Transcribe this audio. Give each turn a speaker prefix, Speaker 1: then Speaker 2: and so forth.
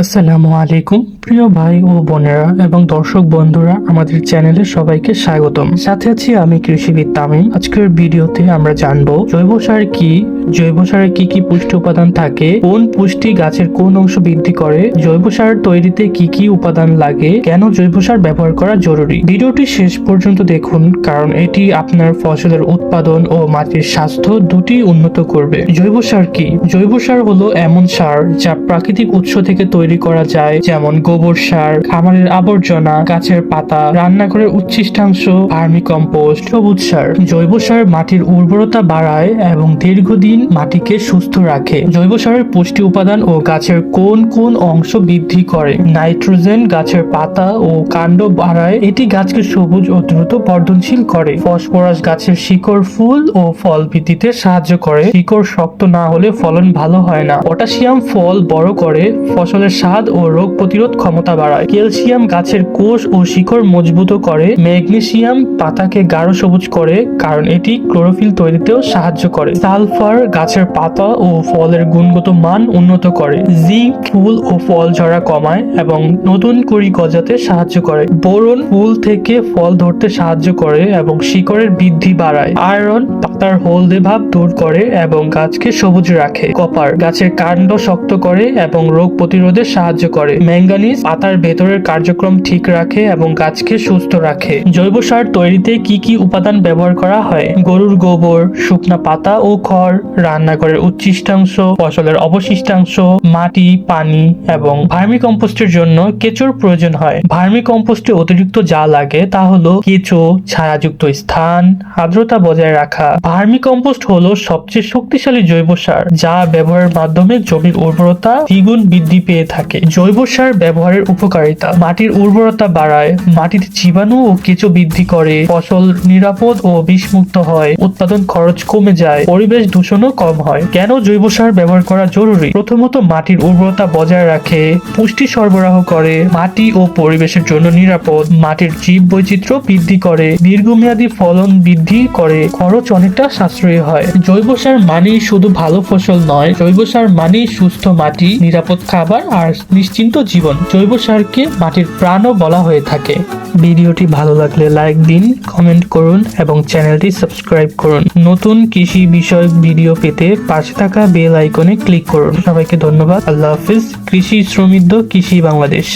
Speaker 1: আসসালামু আলাইকুম প্রিয় ভাই ও বোনেরা এবং দর্শক বন্ধুরা, আমাদের চ্যানেলে সবাইকে স্বাগতম। সাথে আছি আমি কৃষিবিদ তামিম। আজকের ভিডিওতে আমরা জানবো জৈব সার কি, জৈব সারে কি কি পুষ্টি উপাদান থাকে, কোন পুষ্টি গাছের কোন অংশ বৃদ্ধি করে, জৈব সার তৈরিতে কি কি উপাদান লাগে, কেন জৈব সার ব্যবহার করা জরুরি। ভিডিওটি শেষ পর্যন্ত দেখুন, কারণ এটি আপনার ফসলের উৎপাদন ও মাটির স্বাস্থ্য দুটি উন্নত করবে। জৈব সার কি? জৈব সার হলো এমন সার যা প্রাকৃতিক উৎস থেকে তৈরি করা যায়, যেমন গোবর সার, খামারের আবর্জনা, গাছের পাতা, রান্নাঘরের উচ্ছিষ্টাংশ, ভার্মি কম্পোস্ট। সবুজ সার: জৈব সার মাটির উর্বরতা বাড়ায় এবং দীর্ঘদিন মাটিকে সুস্থ রাখে। জৈব সারের পুষ্টি উপাদান ও গাছের কোন কোন অংশ বৃদ্ধি করে। নাইট্রোজেন গাছের পাতা ও কাণ্ড বাড়ায়, এটি গাছকে সবুজ ও দ্রুত বর্ধনশীল করে। ফসফরাস গাছের শিকড়, ফুল ও ফল বৃদ্ধিতে সাহায্য করে, শিকড় শক্ত না হলে ফলন ভালো হয় না। পটাশিয়াম ফল বড় করে, ফসলের স্বাদ ও রোগ প্রতিরোধ ক্ষমতা বাড়ায়। ক্যালসিয়াম গাছের কোষ ও শিকড় মজবুত করে। ম্যাগনেসিয়াম পাতাকে গাঢ় সবুজ করে, কারণ এটি ক্লোরোফিল তৈরিতেও সাহায্য করে। সালফার গাছের পাতা ও ফলের গুণগত মান উন্নত করে। জিঙ্ক ফুল ও ফল ঝরা কমায় এবং নতুন কুঁড়ি গজাতে সাহায্য করে। বোরন ফুল থেকে ফল ধরতে সাহায্য করে এবং শিকড়ের বৃদ্ধি বাড়ায়। আয়রন পাতার হলদে ভাব দূর করে এবং গাছকে সবুজ রাখে। কপার গাছের কাণ্ড শক্ত করে এবং রোগ প্রতিরোধে সাহায্য করে। ম্যাঙ্গানিজ পাতার ভেতরের কার্যক্রম ঠিক রাখে এবং গাছকে সুস্থ রাখে। জৈব সার তৈরিতে কি কি উপাদান ব্যবহার করা হয়? গরুর গোবর, শুকনা পাতা ও খড়, রান্নাঘরের উচ্ছিষ্টাংশ, ফসলের অবশিষ্টাংশ, মাটি, পানি এবং ভার্মি কম্পোস্টের জন্য কেঁচোর প্রয়োজন হয়। ভার্মি কম্পোস্টে অতিরিক্ত যা লাগে তা হলো কেঁচো, ছায়াযুক্ত স্থান, আর্দ্রতা বজায় রাখা। ভার্মি কম্পোস্ট হলো সবচেয়ে শক্তিশালী জৈব সার, যা ব্যবহারের মাধ্যমে জমির উর্বরতা দ্বিগুণ বৃদ্ধি পেয়ে থাকে। জৈব সার ব্যবহারের উপকারিতা: মাটির উর্বরতা বাড়ায়, মাটিতে জীবাণু ও কেঁচো বৃদ্ধি করে, ফসল নিরাপদ ও বিষমুক্ত হয়, উৎপাদন খরচ কমে যায়, পরিবেশ দূষণও কম হয়। কেন জৈব সার ব্যবহার করা জরুরি? প্রথমত, মাটির উর্বরতা বজায় রাখে, পুষ্টি সরবরাহ করে, মাটি ও পরিবেশের জন্য নিরাপদ, মাটির জীব বৈচিত্র্য বৃদ্ধি করে, দীর্ঘমেয়াদী ফলন বৃদ্ধি করে, খরচ অনেকটা সাশ্রয়ী হয়। জৈব সার মানেই শুধু ভালো ফসল নয়, জৈব সার মানেই সুস্থ মাটি, নিরাপদ খাবার আর নিশ্চিন্ত জীবন। জৈব সারকে মাটির প্রাণও বলা হয়ে থাকে। ভিডিওটি ভালো লাগলে লাইক দিন, কমেন্ট করুন এবং চ্যানেলটি সাবস্ক্রাইব করুন। নতুন কৃষি বিষয়ক ভিডিও পেতে পাশে থাকা বেল আইকনে ক্লিক করুন। সবাইকে ধন্যবাদ। আল্লাহ হাফিজ। কৃষি সমৃদ্ধ, কৃষি বাংলাদেশ।